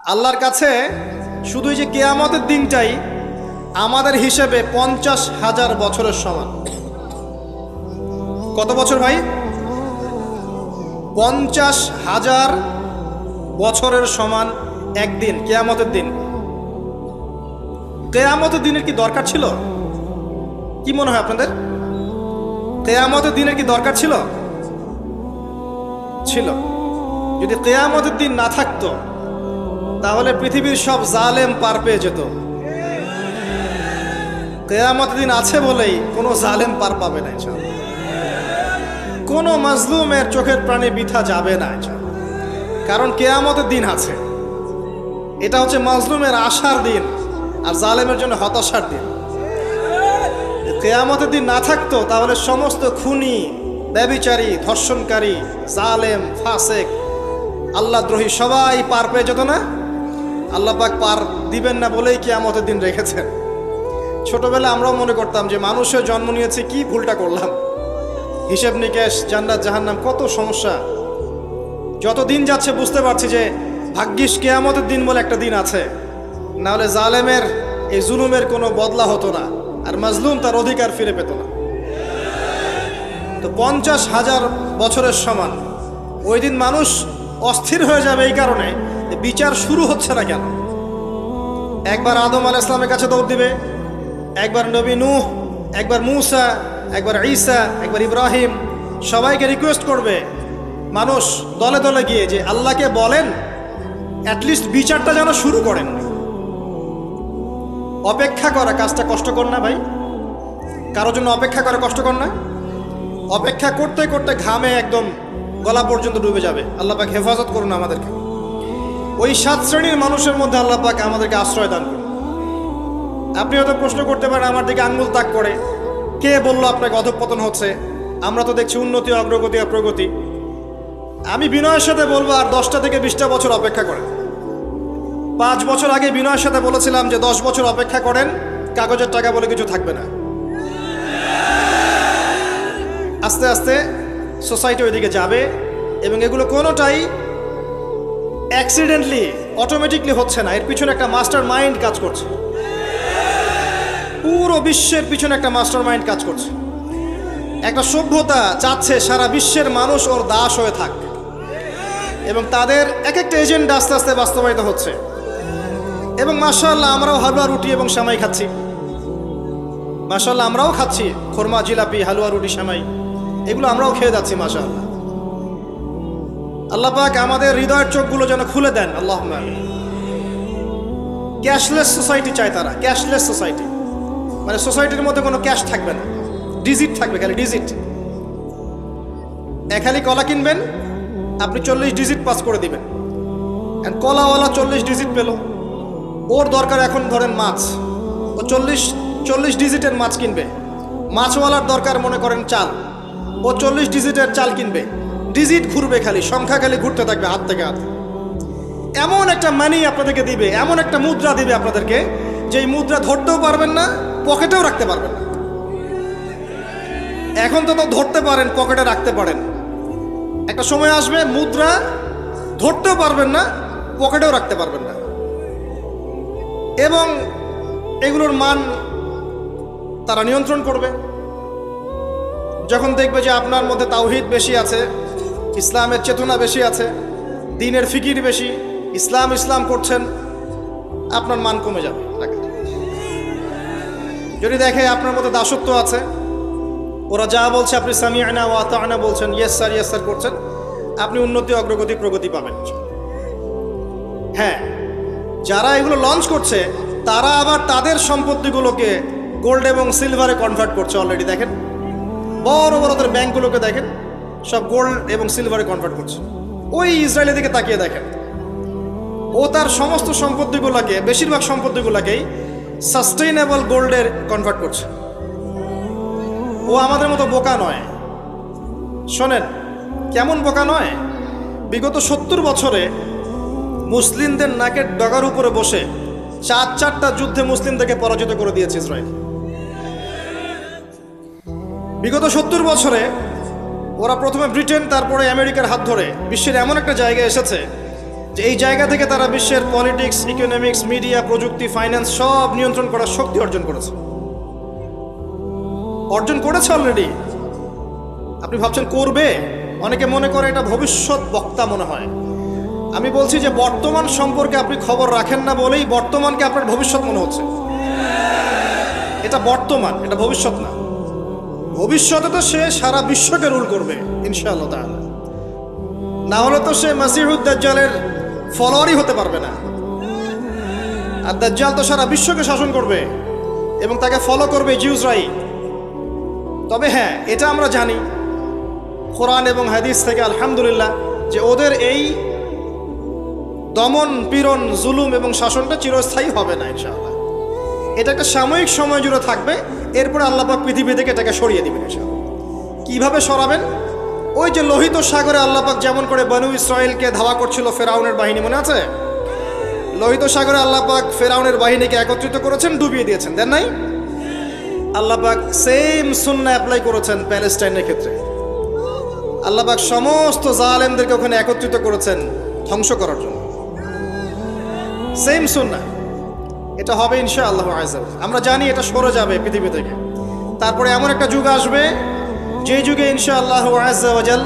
আল্লাহর কাছে শুধু এই যে কিয়ামতের দিনটাই আমাদের হিসেবে 50,000 বছরের সমান। কত বছর ভাই? 50,000 বছরের সমান একদিন, কিয়ামতের দিন। কিয়ামতের দিনের কি দরকার ছিল? কি মনে হয় আপনাদের? কিয়ামতের দিনের কি দরকার ছিল? ছিল। যদি কিয়ামতের দিন না থাকতো তাহলে পৃথিবীর সব জালেম পার পেয়ে যেত। কিয়ামতের দিন আছে বলেই কোনো জালেম পার পাবে না, কোনো মাজলুমের চোখের প্রাণে বৃথা যাবে না, কারণ কিয়ামতের দিন আছে। এটা হচ্ছে মাজলুমের আশার দিন আর জালেমের জন্য হতাশার দিন। কিয়ামতের দিন না থাকতো তাহলে সমস্ত খুনি, ব্যভিচারী, ধর্ষণকারী, জালেম, ফাসেক, আল্লাহদ্রোহী সবাই পার পেয়ে যেত না। আল্লাহ পাক পার দিবেন না বলেই কিয়ামতের দিন রেখেছেন। ছোটবেলা আমরাও মনে করতাম যে মানুষের জন্ম নিয়েছে, কি ভুলটা করলাম, হিসেব নিকেশ, জান্নাত জাহান্নাম, কত সমস্যা। যত দিন যাচ্ছে বুঝতে পারছি যে ভাগ্যিস কিয়ামতের দিন বলে একটা দিন আছে, নাহলে জালেমের এই জুলুমের কোনো বদলা হতো না আর মাজলুম তার অধিকার ফিরে পেত না। তো 50,000 বছরের সমান ওই দিন মানুষ অস্থির হয়ে যাবে এই কারণে যে বিচার শুরু হচ্ছে না কেন। একবার আদম আলাইহিস সালামের কাছে দৌড় দিবে, একবার নবী নূহ, একবার মূসা, একবার ঈসা, একবার ইব্রাহিম, সবাইকে রিকোয়েস্ট করবে মানুষ দলে দলে গিয়ে যে আল্লাহকে বলেন অ্যাটলিস্ট বিচারটা যেন শুরু করেন। অপেক্ষা করা কাজটা কষ্টকর না ভাই? কারোর জন্য অপেক্ষা করা কষ্টকর না? অপেক্ষা করতে করতে ঘামে একদম গলা পর্যন্ত ডুবে যাবে। আল্লাহ পাক হেফাজত করুন আমাদেরকে। ওই 7 শ্রেণীর মানুষের মধ্যে আল্লাহ পাক আমাদেরকে আশ্রয় দান করুন। আপনি হয়তো প্রশ্ন করতে পারেন, আমার দিকে আঙ্গুল তাক করে, কে বললো আপনাকে অধঃপতন হচ্ছে? আমরা তো দেখছি উন্নতি, অগ্রগতি আর প্রগতি। আমি বিনয়ের সাথে বলবো আর 10টা থেকে 20টা বছর অপেক্ষা করেন। 5 বছর আগে বিনয়ের সাথে বলেছিলাম যে 10 বছর অপেক্ষা করেন, কাগজের টাকা বলে কিছু থাকবে না। আস্তে আস্তে সোসাইটি ওইদিকে যাবে এবং এগুলো কোনোটাই অ্যাক্সিডেন্টলি, অটোমেটিকলি হচ্ছে না। এর পিছনে একটা মাস্টার মাইন্ড কাজ করছে। পুরো বিশ্বের পিছনে একটা মাস্টার মাইন্ড কাজ করছে। একটা সভ্যতা চাচ্ছে সারা বিশ্বের মানুষ ওর দাস হয়ে থাক এবং তাদের এক একটা এজেন্ডা আস্তে আস্তে বাস্তবায়িত হচ্ছে। এবং মাশাআল্লাহ আমরাও হালুয়া রুটি এবং সেমাই খাচ্ছি। মাশাআল্লাহ আমরাও খাচ্ছি খোরমা, জিলাপি, হালুয়া রুটি, সেমাই, এগুলো আমরাও খেয়ে যাচ্ছি মাশাআল্লাহ। আল্লাহ পাক আমাদের হৃদয়ের চোখগুলো যেন খুলে দেন, আল্লাহুম্মা আমিন। ক্যাশলেস সোসাইটি চায় তারা, ক্যাশলেস সোসাইটি, মানে সোসাইটির মধ্যে কোনো ক্যাশ থাকবে না, ডিজিট থাকবে, খালি ডিজিট। খালি কলা কিনবেন, আপনি 40 ডিজিট পাস করে দিবেন। কলাওয়ালা 40 ডিজিট পেল, ওর দরকার এখন ধরেন মাছ, ও 40 ডিজিটের মাছ কিনবে। মাছওয়ালার দরকার মনে করেন চাল, ও 40 ডিজিটের চাল কিনবে। ডিজিট ঘুরবে, খালি সংখ্যা খালি ঘুরতে থাকবে হাত থেকে হাত। এমন একটা মানি আপনাদেরকে দিবে, এমন একটা মুদ্রা দিবে আপনাদেরকে, যে এই মুদ্রা ধরতেও পারবেন না, পকেটেও রাখতে পারবেন না। এখন তো ধরতে পারেন, পকেটে রাখতে পারেন, একটা সময় আসবে মুদ্রা ধরতেও পারবেন না, পকেটেও রাখতে পারবেন না। এবং এগুলোর মান তারা নিয়ন্ত্রণ করবে। যখন দেখবে যে আপনার মধ্যে তাওহীদ বেশি আছে, ইসলামের চেতনা বেশি আছে, দ্বীনের ফিকির বেশি, ইসলাম ইসলাম করছেন, আপনার মান কমে যাবে। যদি দেখে আপনার মধ্যে দাসত্ব আছে, ওরা যা বলছে আপনি সামিআনা ওয়া আতা'না বলছেন, ইয়েস স্যার ইয়েস স্যার করছেন, আপনি উন্নতি, অগ্রগতি, প্রগতি পাবেন। হ্যাঁ, যারা এগুলো লঞ্চ করছে তারা আবার তাদের সম্পত্তিগুলোকে গোল্ড এবং সিলভারে কনভার্ট করছে অলরেডি। দেখেন বড় বড় তাদের ব্যাংকগুলোকে দেখেন, সব গোল্ড এবং সিলভারে কনভার্ট করছে। ওই ইসরায়েলের দিকে তাকিয়ে দেখেন, ও তার সমস্ত সম্পত্তিগুলোকে, বেশিরভাগ সম্পত্তিগুলোকেই সাস্টেইনেবল গোল্ডের কনভার্ট করছে। ও আমাদের মতো বোকা নয়। শোনেন কেমন বোকা নয়, বিগত 70 বছরে মুসলিমদের নাকের ডগার উপরে বসে 4টা যুদ্ধে মুসলিমদেরকে পরাজিত করে দিয়েছে ইসরায়েল। বিগত 70 বছরে ওরা প্রথমে ব্রিটেন, তারপরে আমেরিকার হাত ধরে বিশ্বের এমন একটা জায়গায় এসেছে যে এই জায়গা থেকে তারা বিশ্বের পলিটিক্স, ইকোনমিক্স, মিডিয়া, প্রযুক্তি, ফাইন্যান্স সব নিয়ন্ত্রণ করার শক্তি অর্জন করেছে অলরেডি। আপনি ভাবছেন করবে? অনেকে মনে করে এটা ভবিষ্যৎ বক্তা মনে হয়। আমি বলছি যে বর্তমান সম্পর্কে আপনি খবর রাখেন না বলেই বর্তমানকে আপনার ভবিষ্যৎ মনে হচ্ছে। এটা বর্তমান, এটা ভবিষ্যৎ না। ভবিষ্যতে তো সে সারা বিশ্বকে রুল করবে ইনশাআল্লাহ তাআলা। না হলে তো সে মাসিহুদ দাজ্জালের ফলোয়ারই হতে পারবে না। আর দাজ্জাল তো সারা বিশ্বকে শাসন করবে এবং তাকে ফলো করবে জিউসরাই। তবে হ্যাঁ, এটা আমরা জানি কোরআন এবং হাদিস থেকে আলহামদুলিল্লাহ যে ওদের এই দমন, পীড়ন, জুলুম এবং শাসনটা চিরস্থায়ী হবে না ইনশাআল্লাহ। এটা একটা সাময়িক সময় জুড়ে থাকবে, এরপরে আল্লাহ পাক পৃথিবী থেকে এটাকে সরিয়ে দিবেন ইনশাআল্লাহ। কিভাবে সরাবেন? ওই যে লোহিত সাগরে আল্লাহ পাক যেমন করে বনু ইসরাইলকে ধাওয়া করছিল ফেরাউনের বাহিনী, মনে আছে? লোহিত সাগরে আল্লাহ পাক ফেরাউনের বাহিনীকে একত্রিত করেছেন, ডুবিয়ে দিয়েছেন, দেন নাই? আল্লাহ পাক সেম সুন্নাহ অ্যাপ্লাই করেছেন প্যালেস্টাইনের ক্ষেত্রে। আল্লাহ পাক সমস্ত জালেমদেরকে ওখানে একত্রিত করেছেন ধ্বংস করার জন্য। সেম সুন্নাহ, এটা হবে ইনশাআল্লাহ আযজা ওয়া জাল। আমরা জানি এটা সরে যাবে পৃথিবী থেকে। তারপরে এমন একটা যুগ আসবে যে যুগে ইনশাআল্লাহ আযজা ওয়া জাল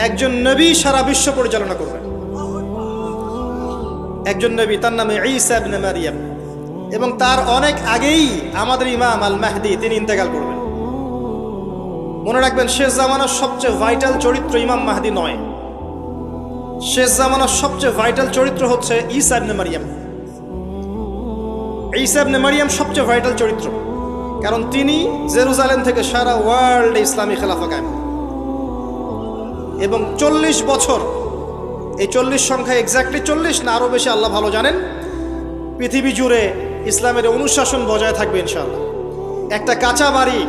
একজন নবী সারা বিশ্ব পরিচালনা করবেন। একজন নবী, তার নামে ঈসা ইবনে মারইয়াম, এবং তার অনেক আগেই আমাদের ইমাম আল মাহদি তিনি ইন্তেকাল করবেন। মনে রাখবেন, শেষ জামানার সবচেয়ে ভাইটাল চরিত্র ইমাম মাহদি নয়। শেষ জামানার সবচেয়ে ভাইটাল চরিত্র হচ্ছে ঈসা ইবনে মারইয়াম। ঈসা ইবনে মারইয়াম সবচেয়ে ভাইটাল চরিত্র, কারণ তিনি জেরুজালেম থেকে সারা ওয়ার্ল্ডে ইসলামী খেলাফা কায়েম, এবং 40 বছর, এই 40 সংখ্যা এক্স্যাক্টলি 40 না আরও বেশি আল্লাহ ভালো জানেন, পৃথিবী জুড়ে ইসলামের অনুশাসন বজায় থাকবে ইনশাআল্লাহ। একটা কাঁচা বাড়ি,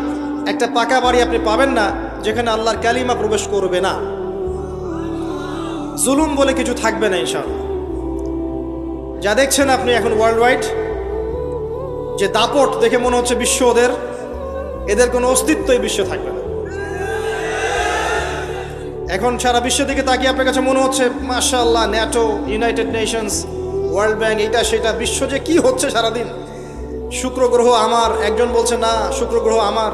একটা পাকা বাড়ি আপনি পাবেন না যেখানে আল্লাহর কালিমা প্রবেশ করবে না, জুলুম বলে কিছু থাকবে না ইনশাআল্লাহ। যা দেখছেন আপনি এখন ওয়ার্ল্ড ওয়াইড যে দাপট, দেখে মনে হচ্ছে বিশ্ব এদের কোনো অস্তিত্বই বিশ্ব থাকবে না। এখন সারা বিশ্বের দিকে তাকিয়ে আপনার কাছে মনে হচ্ছে মাশাআল্লাহ, NATO, United Nations, world bank, এটা সেটা, বিশ্ব যে কি হচ্ছে সারাদিন। শুক্র গ্রহ আমার, একজন বলছে না শুক্র গ্রহ আমার,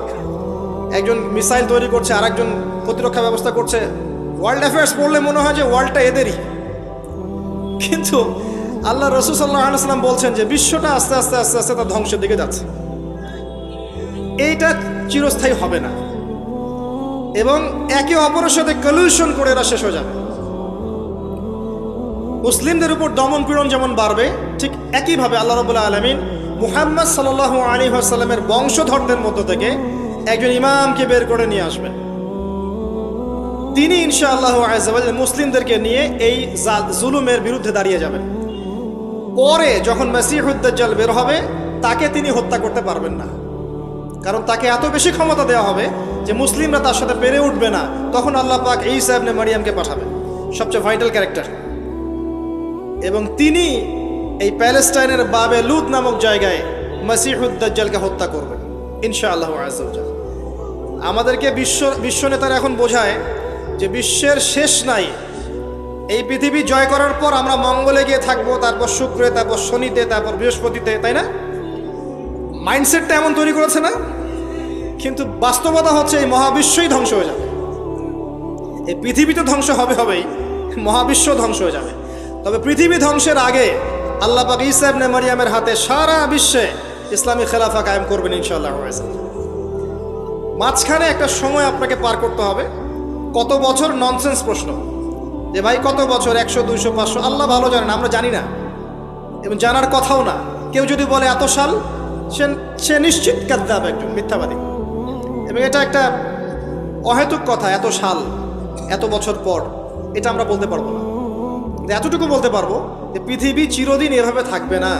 একজন মিসাইল তৈরি করছে, আর একজন প্রতিরক্ষা ব্যবস্থা করছে। ওয়ার্ল্ড অ্যাফেয়ার্স পড়লে মনে হয় যে ওয়ার্ল্ডটা এদেরই, কিন্তু আল্লাহ রাসূল সাল্লাল্লাহু আলাইহি ওয়াসাল্লাম বলছেন যে বিশ্বটা আস্তে আস্তে আস্তে আস্তে তার ধ্বংসের দিকে যাচ্ছে। এইটা চিরস্থায়ী হবে না, এবং একে অপরের সাথে কলিউশন করে এরা শেষ হয়ে যাবে। মুসলিমদের উপর দমন পীড়ন যেমন বাড়বে, ঠিক একইভাবে আল্লাহ রাব্বুল আলামিন মুহাম্মদ সাল্লাল্লাহু আলাইহি ওয়াসাল্লামের বংশধরদের মধ্য থেকে একজন ইমামকে বের করে নিয়ে আসবেন। তিনি ইনশাআল্লাহ আযজা ওয়া জাল মুসলিমদেরকে নিয়ে এই জুলুমের বিরুদ্ধে দাঁড়িয়ে যাবেন। পরে যখন মাসিহুদ দাজ্জাল বের হবে, তাকে তিনি হত্যা করতে পারবেন না, কারণ তাকে এত বেশি ক্ষমতা দেওয়া হবে যে মুসলিমরা তার সাথে পেরে উঠবে না। তখন আল্লাহ পাক ঈসা ইবনে মারইয়ামকে পাঠাবেন, সবচেয়ে ভাইটাল ক্যারেক্টার, এবং তিনি এই প্যালেস্টাইনের বাবে লুদ নামক জায়গায় মাসিহুদ দাজ্জালকে হত্যা করবেন ইনশাআল্লাহ আযজা ওয়া জাল। আমাদেরকে বিশ্ব নেতারা এখন বোঝায় যে বিশ্বের শেষ নাই, এই পৃথিবী জয় করার পর আমরা মঙ্গলে গিয়ে থাকবো, তারপর শুক্রে, তারপর শনিতে, তারপর বৃহস্পতিতে, তাই না? মাইন্ডসেটটা এমন তৈরি করেছে না? কিন্তু বাস্তবতা হচ্ছে এই মহাবিশ্বই ধ্বংস হয়ে যাবে। এই পৃথিবী তো ধ্বংস হবেই, মহাবিশ্ব ধ্বংস হয়ে যাবে। তবে পৃথিবী ধ্বংসের আগে আল্লাহ পাক ঈসা ইবনে মারইয়ামের হাতে সারা বিশ্বে ইসলামী খেলাফা কায়েম করবেন ইনশাআল্লাহ। মাঝখানে একটা সময় আপনাকে পার করতে হবে। কত বছর? ননসেন্স প্রশ্ন, যে ভাই কত বছর, 100, 200, 500, আল্লাহ ভালো জানেন, আমরা জানি না এবং জানার কথাও না। কেউ যদি বলে এত সাল, সে নিশ্চিত কাযযাব, একজন মিথ্যাবাদী, এবং এটা একটা অহেতুক কথা। এত সাল, এত বছর পর, এটা আমরা বলতে পারবো না। এতটুকু বলতে পারবো যে পৃথিবী চিরদিন এভাবে থাকবে না।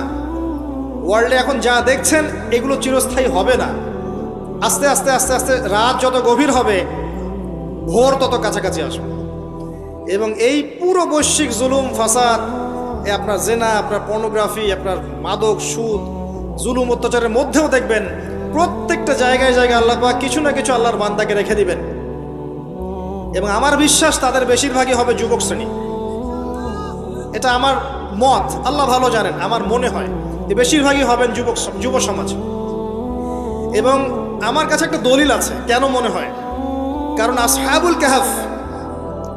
ওয়ার্ল্ডে এখন যা দেখছেন এগুলো চিরস্থায়ী হবে না। আস্তে আস্তে আস্তে আস্তে রাত যত গভীর হবে, ভোর তত কাছাকাছি আসবে, এবং এই পুরো বৈশ্বিক জুলুম, ফাসাদ, আপনার জেনা, আপনার পর্নোগ্রাফি, আপনার মাদক, সুদ, জুলুম, অত্যাচারের মধ্যেও দেখবেন প্রত্যেকটা জায়গায় জায়গায় আল্লাহ পাক কিছু না কিছু আল্লাহর বান্দাকে রেখে দিবেন, এবং আমার বিশ্বাস তাদের বেশিরভাগই হবে যুবক শ্রেণী। এটা আমার মত, আল্লাহ ভালো জানেন, আমার মনে হয় যে বেশিরভাগই হবেন যুব সমাজ। এবং আমার কাছে একটা দলিল আছে কেন মনে হয়, কারণ আসহাবুল কাহাফ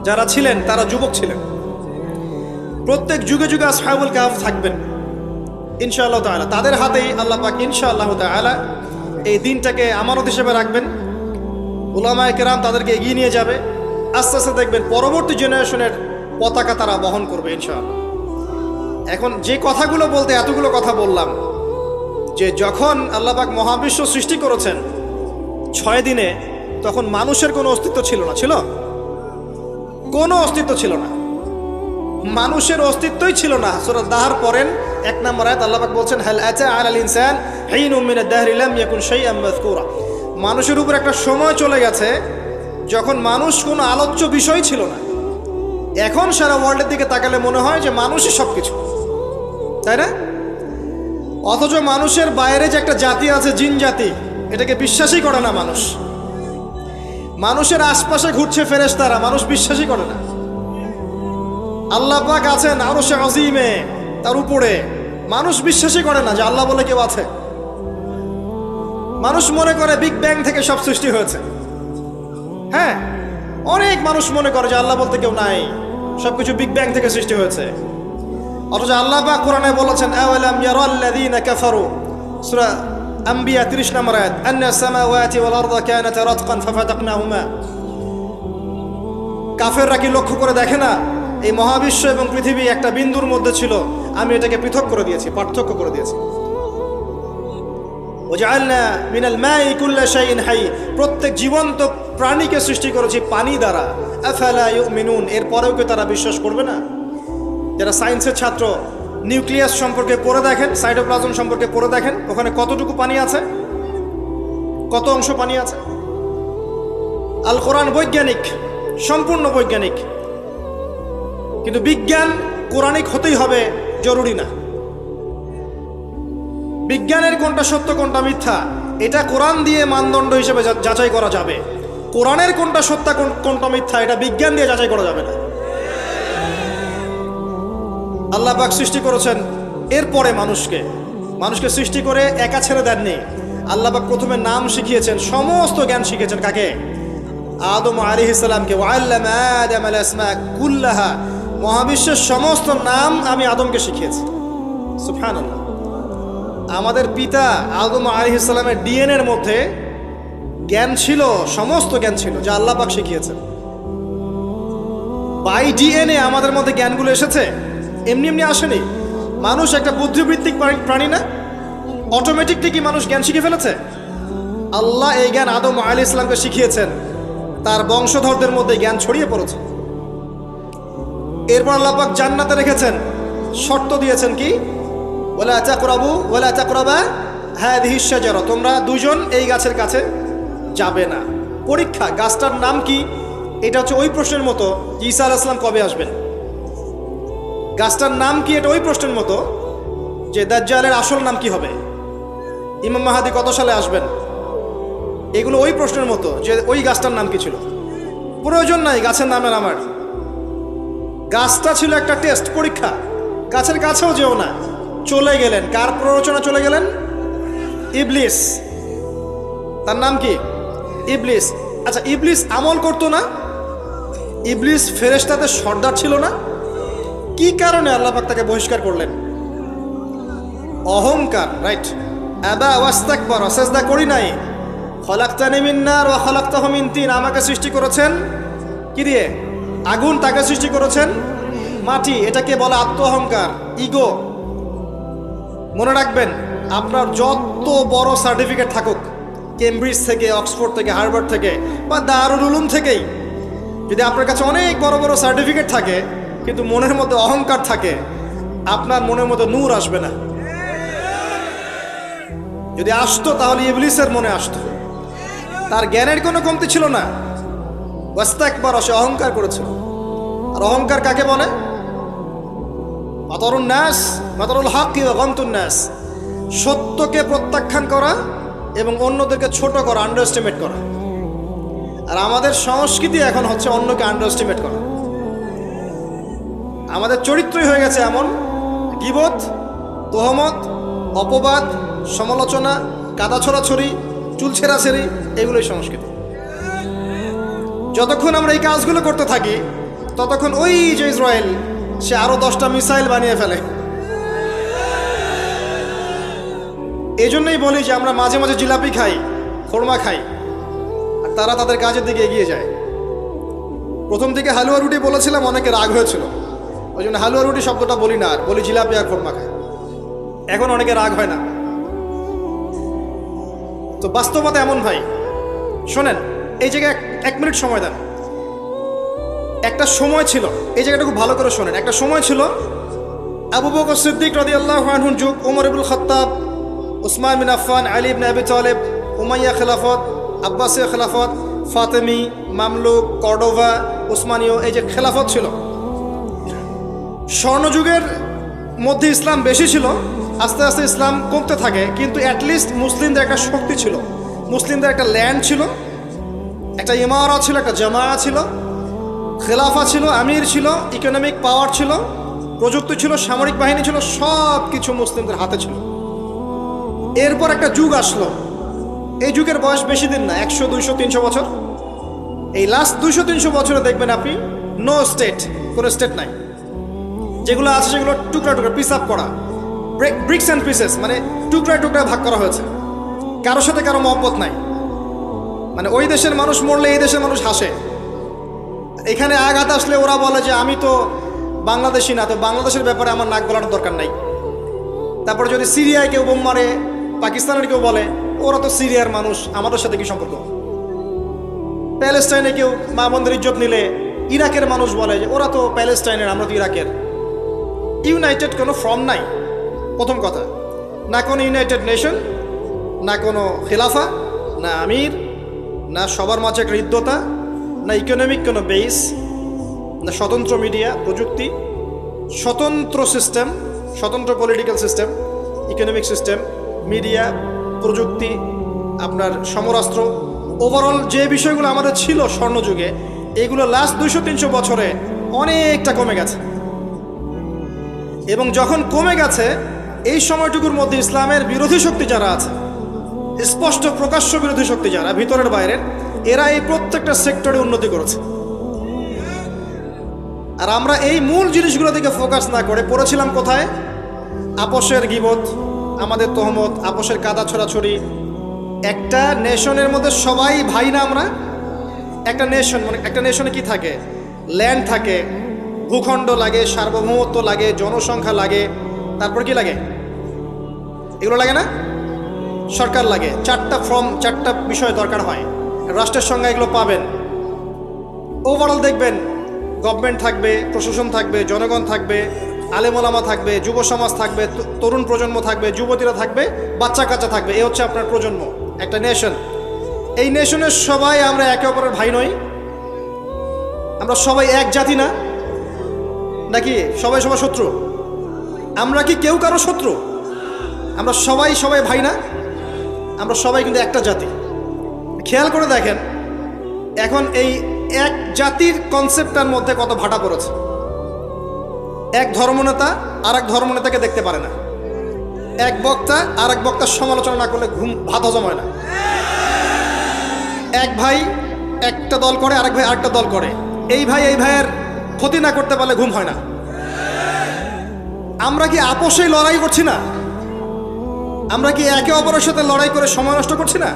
যারা ছিলেন তারা যুবক ছিলেন। প্রত্যেক যুগে যুগে আসহাবুল কাহাফ থাকবেন ইনশাআল্লাহ তাআলা। তাদের হাতেই আল্লাহ পাক ইনশাআল্লাহ তাআলা এই দিনটাকে আমানত হিসেবে রাখবেন। উলামায়ে কেরাম তাদেরকে এগিয়ে নিয়ে যাবে, আস্তে আস্তে দেখবেন পরবর্তী জেনারেশনের পতাকা তারা বহন করবে ইনশাআল্লাহ। এখন যে কথাগুলো বলতে এতগুলো কথা বললাম, যে যখন আল্লাহ পাক মহাবিশ্ব সৃষ্টি করেছেন 6 দিনে, তখন মানুষের কোনো অস্তিত্ব ছিল না, ছিল কোনো অস্তিত্ব ছিল না, মানুষের অস্তিত্বই ছিল না। সূরা দাহর পড়েন 1 নম্বর আয়াত, আল্লাহ পাক বলছেন হাল আতা আলাল ইনসান হিনুম মিনাদ দাহরি লাম ইয়াকুন শাইআন মাযকুরা। মানুষের উপর একটা সময় চলে গেছে যখন মানুষ কোনো আলোচ্য বিষয় ছিল না। এখন সারা ওয়ার্ল্ডের দিকে তাকালে মনে হয় যে মানুষই সব কিছু, তাই না? অথচ মানুষের বাইরে যে একটা জাতি আছে, জিন জাতি, এটাকে বিশ্বাসই করে না মানুষ। মানুষের আশপাশে ঘুরছে ফেরেশতারা, মানুষ বিশ্বাসই করে না। আল্লাহ পাক আছেন আরশে আজিমে, তার উপরে, মানুষ বিশ্বাসই করে না যে আল্লাহ বলে কেউ আছে। মানুষ মনে করে বিগ ব্যাং থেকে সব সৃষ্টি হয়েছে। হ্যাঁ, অনেক মানুষ মনে করে যে আল্লাহ বলতে কেউ নাই, সবকিছু বিগ ব্যাং থেকে সৃষ্টি হয়েছে। অথচ আল্লাহ পাক কোরআনে বলেছেন আওয়ালাম ইয়ারাল্লাযীনা কাফারু, সূরা আম্বিয়া 30 নম্বর আয়াত, আন্নাস সামাওয়াতি ওয়াল আরদা কানাতা রাতকান ফাফাতাকনাহুমা। কাফেররা কি লক্ষ্য করে দেখে না এই মহাবিশ্ব এবং পৃথিবী একটা বিন্দুর মধ্যে ছিল, আমি এটাকে পৃথক করে দিয়েছি, পার্থক্য করে দিয়েছি। ওয়াজআলনা মিনাল মাই কুল্লা শাইইন হাই, প্রত্যেক জীবন্ত প্রাণীকে সৃষ্টি করেছি পানি দ্বারা। আফালা ইউমিনুন, এরপরেও কি তারা বিশ্বাস করবে না? যারা সায়েন্সের ছাত্র, নিউক্লিয়াস সম্পর্কে পড়ে দেখেন, সাইটোপ্লাজম সম্পর্কে পড়ে দেখেন, ওখানে কতটুকু পানি আছে, কত অংশ পানি আছে। আল কোরআন বৈজ্ঞানিক, সম্পূর্ণ বৈজ্ঞানিক, কিন্তু বিজ্ঞান কোরআনিক হতেই হবে জরুরি না। বিজ্ঞানের কোনটা সত্য কোনটা মিথ্যা এটা কোরআন দিয়ে মানদণ্ড হিসেবে যাচাই করা যাবে। কোরআনের কোনটা সত্য কোনটা মিথ্যা এটা বিজ্ঞান দিয়ে যাচাই করা যাবে না। আল্লাহ পাক সৃষ্টি করেছেন, এরপরে মানুষকে সৃষ্টি করে একা ছেড়ে দেননি। আল্লাহ পাক প্রথমে নাম শিখিয়েছেন, সমস্ত জ্ঞান শিখিয়েছেন কাকে? আদম আলাইহিস সালামকে। ওয়াল্লামা আদামাল আসমা কুল্লাহা, মহাবিশ্বের সমস্ত নাম আমি আদমকে শিখিয়েছি। সুবহানাল্লাহ। আমাদের পিতা আদম আলাইহিস সালামের ডিএনএর মধ্যে জ্ঞান ছিল, সমস্ত জ্ঞান ছিল যা আল্লাহ পাক শিখিয়েছেন। বাই ডিএনএ আমাদের মধ্যে জ্ঞানগুলো এসেছে, এমনি এমনি আসেনি। মানুষ একটা বুদ্ধিবৃত্তিক প্রাণী না? অটোমেটিকলি কি মানুষ জ্ঞান শিখে ফেলেছে? আল্লাহ এই জ্ঞান আদম আলাইহিস সালামকে শিখিয়েছেন, তার বংশধরদের মধ্যে জ্ঞান ছড়িয়ে পড়েছে। এরপর আল্লাহ পাক জান্নাতে রেখেছেন, শর্ত দিয়েছেন কি? ওয়ালা তাকরাবু ওয়ালা তাকরাবা হাযিহিশ শাজারা, তোমরা দুজন এই গাছের কাছে যাবে না। পরীক্ষা, গাছটার নাম কি? এটা হচ্ছে ওই প্রশ্নের মতো যে ঈসা আলাইহিস সালাম কবে আসবেন। গাছটার নাম কি? এটা ওই প্রশ্নের মতো যে দাজ্জালের আসল নাম কি হবে, ইমাম মাহদী কত সালে আসবেন। এগুলো ওই প্রশ্নের মতো যে ওই গাছটার নাম কি ছিল। প্রয়োজন নাই গাছের নামের আমার। গাছটা ছিল একটা টেস্ট, পরীক্ষা। গাছের কাছেও যেও না। চলে গেলেন, কার প্ররোচনা চলে গেলেন? ইবলিস। তার নাম কি? ইবলিস। আচ্ছা, ইবলিস আমল করতো না? ইবলিস ফেরেশতাদের সর্দার ছিল না? কি কারণে আল্লাহ পাক তাকে বহিষ্কার করলেন? অহংকার, রাইট। আবা ওয়াস্তাকবার, সিজদা করি নাই। খলাকতানি মিন নার ওয়া খলাকতাহু মিন তিন, আমাকে সৃষ্টি করেছেন কি দিয়ে? আগুন। তাকে সৃষ্টি করেছেন মাটি। এটাকে বলে আত্ম অহংকার, ইগো। মনে রাখবেন, আপনার যত বড় সার্টিফিকেট থাকুক, কেমব্রিজ থেকে, অক্সফোর্ড থেকে, হার্ভার্ড থেকে বা দারুল উলুম থেকেই, যদি আপনার কাছে অনেক বড় বড় সার্টিফিকেট থাকে কিন্তু মনের মধ্যে অহংকার থাকে, আপনার মনের মধ্যে নূর আসবে না। যদি আসতো তাহলে ইবলিসের মনে আসতো। তার জ্ঞানের কোনো কমতি ছিল না, ওয়াস্তাকবার, সে অহংকার করেছিল। আর অহংকার কাকে বলে? মাতারুন নাস মাতারুল হাক্কি ওয়া গামতুন নাস, সত্যকে প্রত্যাখ্যান করা এবং অন্যদেরকে ছোট করা, আন্ডার এস্টিমেট করা। আর আমাদের সংস্কৃতি এখন হচ্ছে অন্যকে আন্ডার এস্টিমেট করা। আমাদের চরিত্রই হয়ে গেছে এমন, গীবত, তোহমত, অপবাদ, সমালোচনা, কাদা ছড়াছড়ি, চুল ছেঁড়াছেড়ি, এগুলোই সংস্কৃতি। যতক্ষণ আমরা এই কাজগুলো করতে থাকি ততক্ষণ ওই যে ইসরায়েল, সে আরো 10টা মিসাইল বানিয়ে ফেলে। এই জন্যই বলি যে আমরা মাঝে মাঝে জিলাপি খাই, খোরমা খাই, আর তারা তাদের কাজের দিকে এগিয়ে যায়। প্রথম দিকে হালুয়া রুটি বলেছিলাম, অনেকে রাগ হয়েছিল, ওই জন্য হালুয়া রুটি শব্দটা বলি না, আর বলি জিলাপি আর খোরমা খাই। এখন অনেকে রাগ হয় না। তো বাস্তবতা এমন ভাই, শোনেন, এই জায়গায় 1 মিনিট সময় দেন। একটা সময় ছিল, এই জায়গাটা খুব ভালো করে শোনেন, একটা সময় ছিল আবু বকর সিদ্দিক রাদিয়াল্লাহু আনহুর যুগ, ওমর ইবনুল খাত্তাব, উসমান বিন আফফান, আলী ইবনে আবি তালেব, উমাইয়া খেলাফত, আব্বাসীয় খেলাফত, ফাতেমি, মামলুক, কর্ডোভা, উসমানীয়, এই যে খেলাফত ছিল। স্বর্ণযুগের মধ্যে ইসলাম বেশি ছিল, আস্তে আস্তে ইসলাম কমতে থাকে, কিন্তু অ্যাটলিস্ট মুসলিমদের একটা শক্তি ছিল, মুসলিমদের একটা ল্যান্ড ছিল, একটা ইমারত ছিল, একটা জামায়া ছিল, খেলাফা ছিল, আমির ছিল, ইকোনমিক পাওয়ার ছিল, প্রযুক্তি ছিল, সামরিক বাহিনী ছিল, সব কিছু মুসলিমদের হাতে ছিল। এরপর একটা যুগ আসলো, এই যুগের বয়স বেশি দিন না, 100, 200, 300 বছর। এই লাস্ট 200-300 বছরে দেখবেন আপনি নো স্টেট, কোনো স্টেট নাই। যেগুলো আছে সেগুলো টুকরা টুকরা, পিস আপ করা, ব্রিক্স অ্যান্ড পিসেস, মানে টুকরায় টুকরায় ভাগ করা হয়েছে। কারোর সাথে কারো মহব্বত নাই, মানে ওই দেশের মানুষ মরলে এই দেশের মানুষ হাসে। এখানে আঘাত আসলে ওরা বলে যে আমি তো বাংলাদেশি না, তো বাংলাদেশের ব্যাপারে আমার নাক গলানোর দরকার নাই। তারপরে যদি সিরিয়ায় কেউ বোম মারে, পাকিস্তানের কেউ বলে ওরা তো সিরিয়ার মানুষ, আমাদের সাথে কি সম্পর্ক। প্যালেস্টাইনে কেউ মা বোনদের ইজ্জত নিলে ইরাকের মানুষ বলে যে ওরা তো প্যালেস্টাইনের, আমরা তো ইরাকের। ইউনাইটেড কোনো ফর্ম নাই, প্রথম কথা। না কোনো ইউনাইটেড নেশন, না কোনো খেলাফা, না আমির, না সবার মাঝে একটা হৃদ্যতা, না ইকোনমিক কোনো বেস, না স্বতন্ত্র মিডিয়া প্রযুক্তি, স্বতন্ত্র সিস্টেম, স্বতন্ত্র political system, economic system, media, প্রযুক্তি, আপনার সমরাস্ত্র, ওভারঅল যে বিষয়গুলো আমাদের ছিল স্বর্ণযুগে, এগুলো লাস্ট 200-300 বছরে অনেকটা কমে গেছে। এবং যখন কমে গেছে, এই সময়টুকুর মধ্যে ইসলামের বিরোধী শক্তি যারা আছে, স্পষ্ট প্রকাশ্য বিরোধী শক্তি যারা ভিতরের বাইরের, এরা এই প্রত্যেকটা সেক্টরে উন্নতি করেছে। আর আমরা এই মূল জিনিসগুলো দিকে ফোকাস না করে পড়েছিলাম কোথায়? আপোষের গীবত, আমাদের তহমত, আপোষের কাদা ছড়াছড়ি। একটা নেশনের মধ্যে সবাই ভাই না আমরা? একটা নেশন, মানে একটা নেশনে কি থাকে? ল্যান্ড থাকে, ভূখণ্ড লাগে, সার্বভৌমত্ব লাগে, জনসংখ্যা লাগে, তারপর কি লাগে? এগুলো লাগে না? সরকার লাগে। 4টা বিষয় দরকার হয়, রাষ্ট্রের সঙ্গে এগুলো পাবেন। ওভারঅল দেখবেন গভর্নমেন্ট থাকবে, প্রশাসন থাকবে, জনগণ থাকবে, আলেমোলামা থাকবে, যুব সমাজ থাকবে, তরুণ প্রজন্ম থাকবে, যুবতীরা থাকবে, বাচ্চা কাচ্চা থাকবে। এ হচ্ছে আপনার প্রজন্ম, একটা নেশন। এই নেশনের সবাই আমরা একে অপরের ভাই নই? আমরা সবাই এক জাতি না? নাকি সবাই সবার শত্রু? আমরা কি কেউ কারো শত্রু? আমরা সবাই ভাই না? আমরা সবাই কিন্তু একটা জাতি। খেয়াল করে দেখেন এখন এই এক জাতির কনসেপ্টটার মধ্যে কত ভাটা পড়েছে। এক ধর্মনেতা আর এক ধর্মনেতাকে দেখতে পারে না, এক বক্তা আর এক বক্তার সমালোচনা না করলে ভাত হজম হয় না। এক ভাই একটা দল করে, আরেক ভাই আরেকটা দল করে, এই ভাই এই ভাইয়ের ক্ষতি না করতে পারলে ঘুম হয় না। আমরা কি আপোষেই লড়াই করছি না? আমরা কি একে অপরের সাথে লড়াই করে সময় নষ্ট করছি না?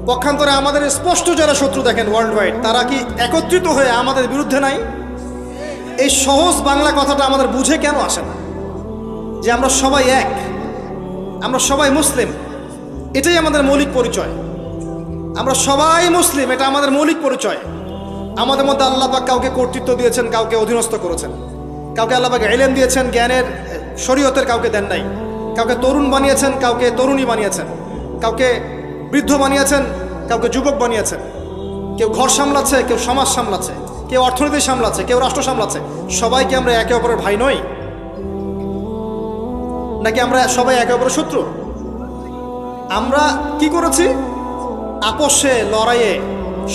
পক্ষান্তরে আমাদের স্পষ্ট যারা শত্রু দেখেন ওয়ার্ল্ড ওয়াইড, তারা কি একত্রিত হয়ে আমাদের বিরুদ্ধে নাই? এই সহজ বাংলা কথাটা আমাদের বুঝে কেন আসে না যে আমরা সবাই এক, আমরা সবাই মুসলিম, এটাই আমাদের মৌলিক পরিচয়। আমরা সবাই মুসলিম, এটা আমাদের মৌলিক পরিচয়। আমাদের মধ্যে আল্লাহ পাক কাউকে কর্তৃত্ব দিয়েছেন, কাউকে অধীনস্থ করেছেন, কাউকে আল্লাহ পাক ইলম দিয়েছেন, জ্ঞানের শরীয়তের, কাউকে দেন নাই। কাউকে তরুণ বানিয়েছেন, কাউকে তরুণী বানিয়েছেন, কাউকে বৃদ্ধ বানিয়েছেন, কাউকে যুবক বানিয়েছেন। কেউ ঘর সামলাচ্ছে, কেউ সমাজ সামলাচ্ছে, কেউ অর্থনীতি সামলাচ্ছে, কেউ রাষ্ট্র সামলাচ্ছে। সবাইকে আমরা একে অপরের ভাই নই? নাকি আমরা সবাই একে অপরের শত্রু? আমরা কি করেছি? আপোষে, লড়াইয়ে,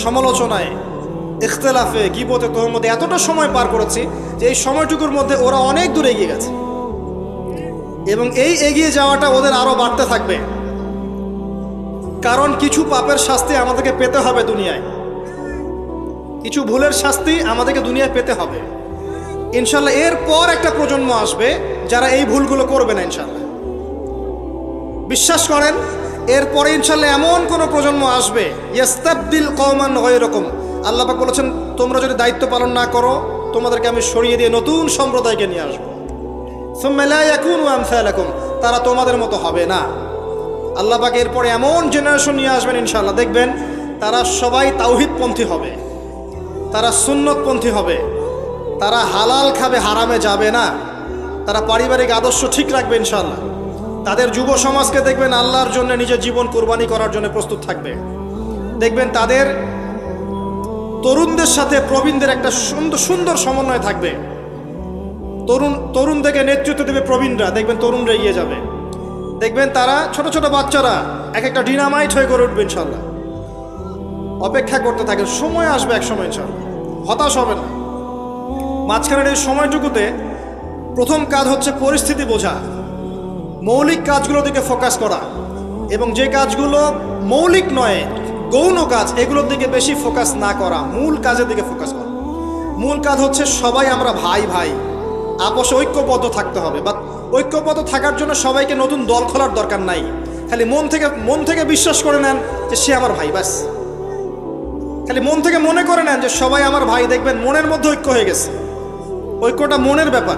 সমালোচনায়, ইখতিলাফে, গীবতে, তহমতে এতটা সময় পার করেছি যে এই সময়টুকুর মধ্যে ওরা অনেক দূর এগিয়ে গেছে এবং এই এগিয়ে যাওয়াটা ওদের আরও বাড়তে থাকবে। কারণ কিছু পাপের শাস্তি আমাদেরকে পেতে হবে দুনিয়ায়, কিছু ভুলের শাস্তি আমাদেরকে দুনিয়ায় পেতে হবে ইনশাল্লাহ। এরপর একটা প্রজন্ম আসবে যারা এই ভুলগুলো করবে না ইনশাল্লাহ। বিশ্বাস করেন, এরপরে ইনশাল্লাহ এমন কোন প্রজন্ম আসবে ইস্তাবদিল কওমান গায়রাকুম। আল্লাহ পাক বলেছেন, তোমরা যদি দায়িত্ব পালন না করো তোমাদেরকে আমি সরিয়ে দিয়ে নতুন সম্প্রদায়কে নিয়ে আসবো। সুম্মা লা ইয়াকুনু আমসালাকুম, তারা তোমাদের মতো হবে না। আল্লাহ পাক এরপরে এমন জেনারেশন নিয়ে আসবেন ইনশাল্লাহ, দেখবেন তারা সবাই তাওহীদপন্থী হবে, তারা সুন্নতপন্থী হবে, তারা হালাল খাবে, হারামে যাবে না, তারা পারিবারিক আদর্শ ঠিক রাখবে ইনশাল্লাহ। তাদের যুব সমাজকে দেখবেন আল্লাহর জন্য নিজের জীবন কোরবানি করার জন্য প্রস্তুত থাকবে। দেখবেন তাদের তরুণদের সাথে প্রবীণদের একটা সুন্দর সুন্দর সমন্বয় থাকবে। তরুণ থেকে নেতৃত্ব দেবে প্রবীণরা, দেখবেন তরুণরা এগিয়ে যাবে। দেখবেন তারা ছোট ছোট বাচ্চারা এক একটা ডিনামাইট হয়ে গড়ে উঠবে ইনশাল্লাহ। অপেক্ষা করতে থাকে, সময় আসবে এক সময় ইনশাল্লাহ, হতাশ হবে না। মাঝখানের এই সময়টুকুতে প্রথম কাজ হচ্ছে পরিস্থিতি বোঝা, মৌলিক কাজগুলোর দিকে ফোকাস করা, এবং যে কাজগুলো মৌলিক নয় গৌণ কাজ এগুলোর দিকে বেশি ফোকাস না করা, মূল কাজের দিকে ফোকাস করা। মূল কাজ হচ্ছে সবাই আমরা ভাই ভাই, আপোষে ঐক্যবদ্ধ থাকতে হবে। বা ঐক্যবদ্ধ থাকার জন্য সবাইকে নতুন দল খোলার দরকার নাই, খালি মন থেকে বিশ্বাস করে নেন যে সে আমার ভাই, ব্যাস। খালি মন থেকে মনে করে নেন যে সবাই আমার ভাই, দেখবেন মনের মধ্যে ঐক্য হয়ে গেছে। ঐক্যটা মনের ব্যাপার,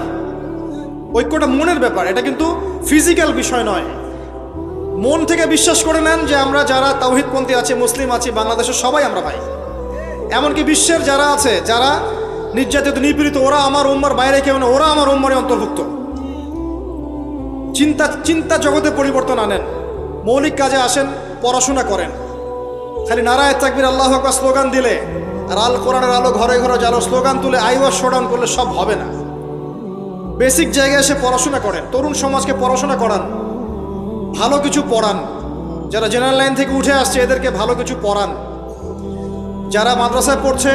ঐক্যটা মনের ব্যাপার, এটা কিন্তু ফিজিক্যাল বিষয় নয়। মন থেকে বিশ্বাস করে নেন যে আমরা যারা তাওহীদপন্থী আছি, মুসলিম আছি বাংলাদেশের, সবাই আমরা ভাই। এমনকি বিশ্বের যারা আছে, যারা নির্যাতিত নিপীড়িত, ওরা আমার উম্মার বাইরে কেউ না, ওরা আমার উম্মারে অন্তর্ভুক্ত। চিন্তা জগতে পরিবর্তন আনেন, মৌলিক কাজে আসেন, পড়াশোনা করেন। খালি নারায়ে তাকবীর আল্লাহু আকবার স্লোগান দিলে আর আল কোরআনের আলো ঘরে ঘরে জ্বালো স্লোগান তুলে আইওয়াজ শোডাউন করলে সব হবে না। বেসিক জায়গায় এসে পড়াশোনা করেন, তরুণ সমাজকে পড়াশোনা করান, ভালো কিছু পড়ান। যারা জেনারেল লাইন থেকে উঠে আসছে এদেরকে ভালো কিছু পড়ান। যারা মাদ্রাসায় পড়ছে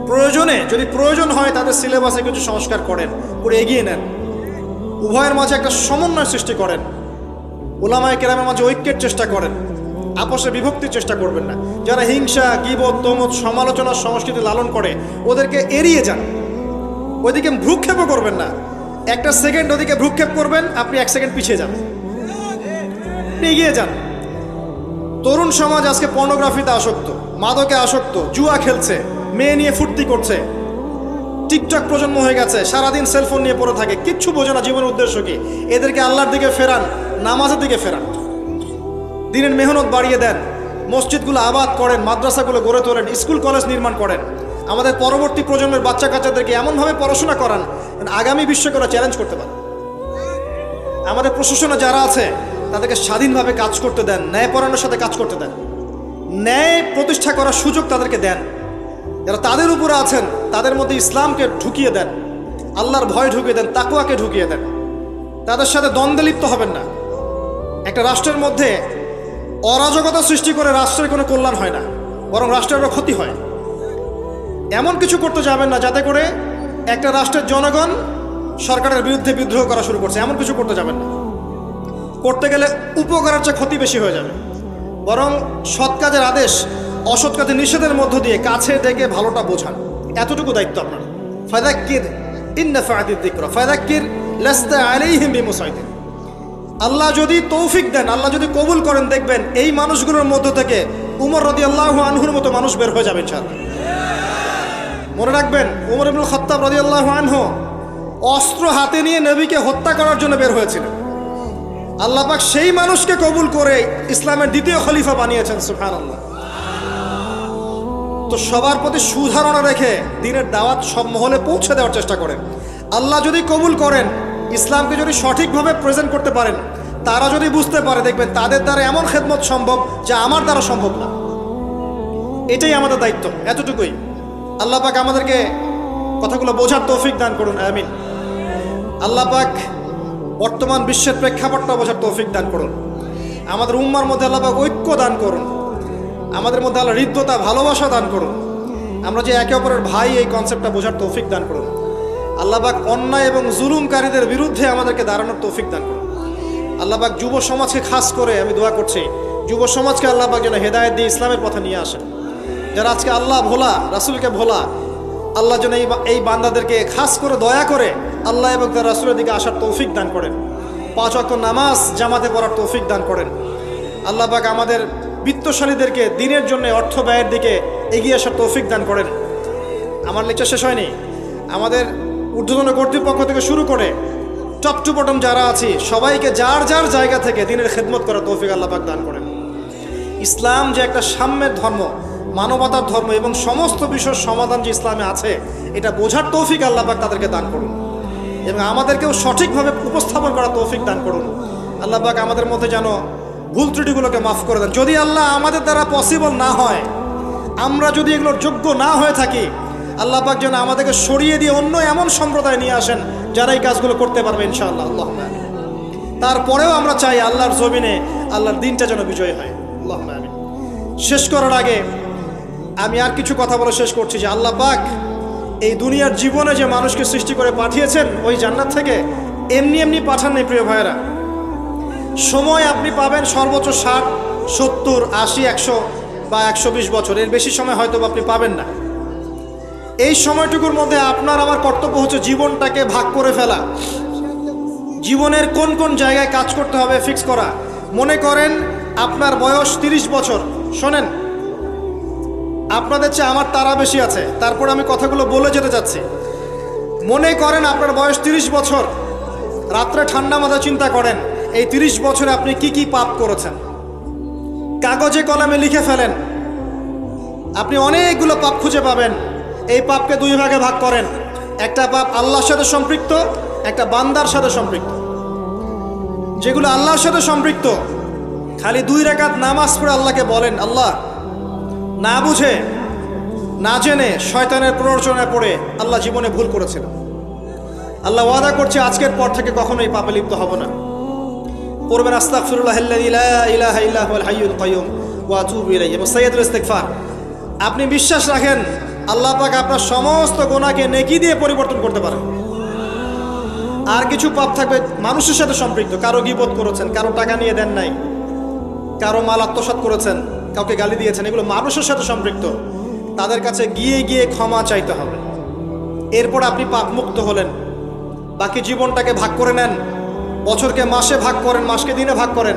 প্রয়োজনে, যদি প্রয়োজন হয় তাদের সিলেবাসে কিছু সংস্কার করেন, করে এগিয়ে নেন। উভয়ের মাঝে একটা সমন্বয় সৃষ্টি করেন, উলামায়ে কেরামের মাঝে ঐক্যের চেষ্টা করেন, আপোষে বিভক্তির চেষ্টা করবেন না। যারা হিংসা, গীবত, তমত, সমালোচনার সংস্কৃতি লালন করে ওদেরকে এড়িয়ে যান, ওইদিকে ভ্রুক্ষেপও করবেন না। একটা সেকেন্ড ওদিকে ভ্রুক্ষেপ করবেন, আপনি এক সেকেন্ড পিছিয়ে যাবেন, এগিয়ে যান। তরুণ সমাজ আজকে পর্নোগ্রাফিতে আসক্ত, মাদকে আসক্ত, জুয়া খেলছে, মেয়ে নিয়ে ফুর্তি করছে, টিকটক প্রজন্ম হয়ে গেছে, সারাদিন সেলফোন নিয়ে পড়ে থাকে, কিচ্ছু বোঝে না জীবনের উদ্দেশ্য কি। এদেরকে আল্লাহর দিকে ফেরান, নামাজের দিকে ফেরান, দিনের মেহনত বাড়িয়ে দেন, মসজিদগুলো আবাদ করেন, মাদ্রাসাগুলো গড়ে তোলেন, স্কুল কলেজ নির্মাণ করেন। আমাদের পরবর্তী প্রজন্মের বাচ্চা কাচ্চাদেরকে এমনভাবে পড়াশোনা করান আগামী বিশ্বকে ওরা চ্যালেঞ্জ করতে পারে। আমাদের প্রশাসনে যারা আছে তাদেরকে স্বাধীনভাবে কাজ করতে দেন, ন্যায়পরায়ণের সাথে কাজ করতে দেন, ন্যায় প্রতিষ্ঠা করার সুযোগ তাদেরকে দেন। যারা তাদের উপরে আছেন তাদের মধ্যে ইসলামকে ঢুকিয়ে দেন, আল্লাহর ভয় ঢুকিয়ে দেন, তাকওয়াকে ঢুকিয়ে দেন। তাদের সাথে দ্বন্দ্বে লিপ্ত হবেন না। একটা রাষ্ট্রের মধ্যে অরাজকতা সৃষ্টি করে রাষ্ট্রের কোনো কল্যাণ হয় না, বরং রাষ্ট্রের ক্ষতি হয়। এমন কিছু করতে যাবেন না যাতে করে একটা রাষ্ট্রের জনগণ সরকারের বিরুদ্ধে বিদ্রোহ করা শুরু করছে, এমন কিছু করতে যাবেন না। করতে গেলে উপকারের চেয়ে ক্ষতি বেশি হয়ে যাবে। বরং সৎ কাজের আদেশ, অসৎ কাজের নিষেধের মধ্য দিয়ে কাছে ডেকে ভালোটা বোঝান, এতটুকু দায়িত্ব আপনার। ফাযাক্কির ইন নাফাআতিয যিকরা ফাযাক্কির লাস্তা আলাইহিম বিমুসাইতির। আল্লাহ যদি তৌফিক দেন, আল্লাহ যদি কবুল করেন, দেখবেন এই মানুষগুলোর মধ্য থেকে উমর রাদিয়াল্লাহু আনহুর মতো মানুষ বের হয়ে যাবে ইনশাআল্লাহ। মনে রাখবেন, উমর ইবনুল খাত্তাব রাদিয়াল্লাহু আনহু অস্ত্র হাতে নিয়ে নবীকে হত্যা করার জন্য বের হয়েছিলেন। আল্লাহ পাক সেই মানুষকে কবুল করে ইসলামের দ্বিতীয় খলিফা বানিয়েছেন, সুবহানাল্লাহ। তো সবার প্রতি সুধারণা রেখে দিনের দাওয়াত সব মহলে পৌঁছে দেওয়ার চেষ্টা করেন। আল্লাহ যদি কবুল করেন, ইসলামকে যদি সঠিকভাবে প্রেজেন্ট করতে পারেন, তারা যদি বুঝতে পারে, দেখবেন তাদের দ্বারা এমন খেদমত সম্ভব যা আমার দ্বারা সম্ভব না। এটাই আমাদের দায়িত্ব, এতটুকুই। আল্লাহ পাক আমাদেরকে কথাগুলো বোঝার তৌফিক দান করুন, আমিন। আল্লাহ পাক বর্তমান বিশ্বের প্রেক্ষাপটটা বোঝার তৌফিক দান করুন। আমাদের উম্মার মধ্যে আল্লাহ পাক ঐক্য দান করুন, আমাদের মধ্যে আল্লাহ হৃদ্যতা, ভালোবাসা দান করুন। আমরা যে একে অপরের ভাই, এই কনসেপ্টটা বোঝার তৌফিক দান করুন। আল্লাহ পাক অন্যায় এবং জুলুমকারীদের বিরুদ্ধে আমাদেরকে দাঁড়ানোর তৌফিক দান করুন। আল্লাহ পাক যুব সমাজকে খাস করে আমি দোয়া করছি, যুব সমাজকে আল্লাহ পাক যেন হেদায়েত দিয়ে ইসলামের পথে নিয়ে আসেন। যারা আজকে আল্লাহ ভোলা, রাসূলকে ভোলা, আল্লাহ যেন এই বান্দাদেরকে খাস করে দয়া করে আল্লাহ এবং তার রাসূলের দিকে আসার তৌফিক দান করেন। 5 ওয়াক্ত নামাজ জামাতে পড়ার তৌফিক দান করেন। আল্লাহ পাক আমাদের বিত্তশালীদেরকে দিনের জন্য অর্থ ব্যয়ের দিকে এগিয়ে আসার তৌফিক দান করেন। আমার লেকচার শেষ হয়নি। আমাদের ঊর্ধ্বতন কর্তৃপক্ষ থেকে শুরু করে টপ টু বটম যারা আছি সবাইকে যার যার জায়গা থেকে দিনের খেদমত করার তৌফিক আল্লাহ পাক দান করেন। ইসলাম যে একটা সাম্যের ধর্ম, মানবতার ধর্ম এবং সমস্ত বিষয়ের সমাধান যে ইসলামে আছে এটা বোঝার তৌফিক আল্লাহ পাক তাদেরকে দান করুন এবং আমাদেরকেও সঠিকভাবে উপস্থাপন করার তৌফিক দান করুন। আল্লাহ পাক আমাদের মধ্যে যেন ভুল ত্রুটিগুলোকে মাফ করে দেন। যদি আল্লাহ আমাদের দ্বারা পসিবল না হয়, আমরা যদি এগুলোর যোগ্য না হয়ে থাকি, আল্লাহ পাক যেন আমাদেরকে সরিয়ে দিয়ে অন্য এমন সম্প্রদায় নিয়ে আসেন যারা এই কাজগুলো করতে পারবে ইনশাআল্লাহ। আল্লাহুম্মা আমিন। তারপরেও আমরা চাই আল্লাহর জমিনে আল্লাহর দিনটা যেন বিজয় হয়। আল্লাহুম্মা আমিন। শেষ করার আগে আমি আর কিছু কথা বলে শেষ করছি যে আল্লাহ পাক এই দুনিয়ার জীবনে যে মানুষকে সৃষ্টি করে পাঠিয়েছেন ওই জান্নাত থেকে এমনি এমনি পাঠান নেই প্রিয় ভাইয়েরা। সময় আপনি পাবেন সর্বোচ্চ 60, 70, 80, 100 বা 120 বছর, এর বেশি সময় হয়তো আপনি পাবেন না। এই সময়টুকুর মধ্যে আপনার আমার কর্তব্য হচ্ছে জীবনটাকে ভাগ করে ফেলা, জীবনের কোন কোন জায়গায় কাজ করতে হবে ফিক্স করা। মনে করেন আপনার বয়স 30 বছর, শোনেন আপনাদের চেয়ে আমার তারা বেশি আছে, তারপর আমি কথাগুলো বলে যেতে চাচ্ছি। মনে করেন আপনার বয়স 30 বছর, রাত্রে ঠান্ডা মাথায় চিন্তা করেন এই 30 বছরে আপনি কি কি পাপ করেছেন, কাগজে কলমে লিখে ফেলেন। আপনি অনেকগুলো পাপ খুঁজে পাবেন। এই পাপকে 2 ভাগে ভাগ করেন, একটা পাপ আল্লাহর সাথে সম্পৃক্ত, একটা বান্দার সাথে সম্পৃক্ত। যেগুলো আল্লাহর সাথে সম্পৃক্ত, খালি 2 রাকাত নামাজ পড়ে আল্লাহকে বলেন, আল্লাহ না বুঝে না জেনে শয়তানের প্ররোচনায় পড়ে আল্লাহ জীবনে ভুল করেছিলাম, আল্লাহ ওয়াদা করছে আজকের পর থেকে কখনো এই পাপে লিপ্ত হব না। পড়বেন আস্তাগফিরুল্লাহাল্লাযী লা ইলাহা ইল্লা হুয়াল হাইয়ুল কাইয়্যুম ওয়া আতুবু ইলাইহি এবং সাইয়্যিদুল ইস্তিগফার। আপনি বিশ্বাস রাখেন আল্লাহ পাক আপনার সমস্ত গুনাহকে নেকি দিয়ে পরিবর্তন করতে পারেন। আর কিছু পাপ থাকবে মানুষের সাথে সম্পৃক্ত, কারো গীবত করেছেন, কারো টাকা নিয়ে দেন নাই, কারো মাল আত্মসাৎ করেছেন, কাউকে গালি দিয়েছেন, এগুলো মানুষের সাথে সম্পৃক্ত। তাদের কাছে গিয়ে গিয়ে ক্ষমা চাইতে হবে। এরপর আপনি পাপ মুক্ত হলেন। বাকি জীবনটাকে ভাগ করে নেন, বছরকে মাসে ভাগ করেন, মাসকে দিনে ভাগ করেন।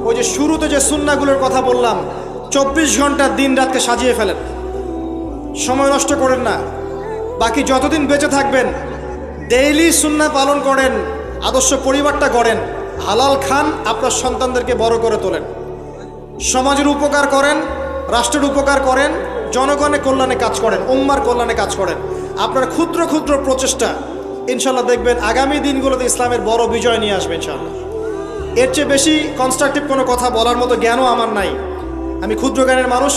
ওই যে শুরুতে যে সুন্নাহগুলোর কথা বললাম, 24 ঘন্টা দিন রাতকে সাজিয়ে ফেলেন, সময় নষ্ট করেন না। বাকি যতদিন বেঁচে থাকবেন ডেইলি সুন্নাহ পালন করেন, আদর্শ পরিবারটা গড়েন, হালাল খান, আপনার সন্তানদেরকে বড় করে তোলেন, সমাজের উপকার করেন, রাষ্ট্রের উপকার করেন, জনগণের কল্যাণে কাজ করেন, উম্মার কল্যাণে কাজ করেন। আপনার ক্ষুদ্র ক্ষুদ্র প্রচেষ্টা ইনশাল্লাহ দেখবেন আগামী দিনগুলোতে ইসলামের বড় বিজয় নিয়ে আসবে ইনশাআল্লাহ। এর চেয়ে বেশি কনস্ট্রাকটিভ কোনো কথা বলার মতো জ্ঞানও আমার নাই। আমি ক্ষুদ্র জ্ঞানের মানুষ।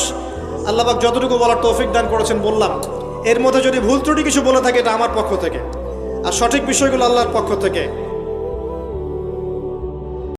আল্লাহ পাক যতটুকু বলার তৌফিক দান করেছেন বললাম। এর মধ্যে যদি ভুল ত্রুটি কিছু বলে থাকে এটা আমার পক্ষ থেকে, আর সঠিক বিষয়গুলো আল্লাহর পক্ষ থেকে।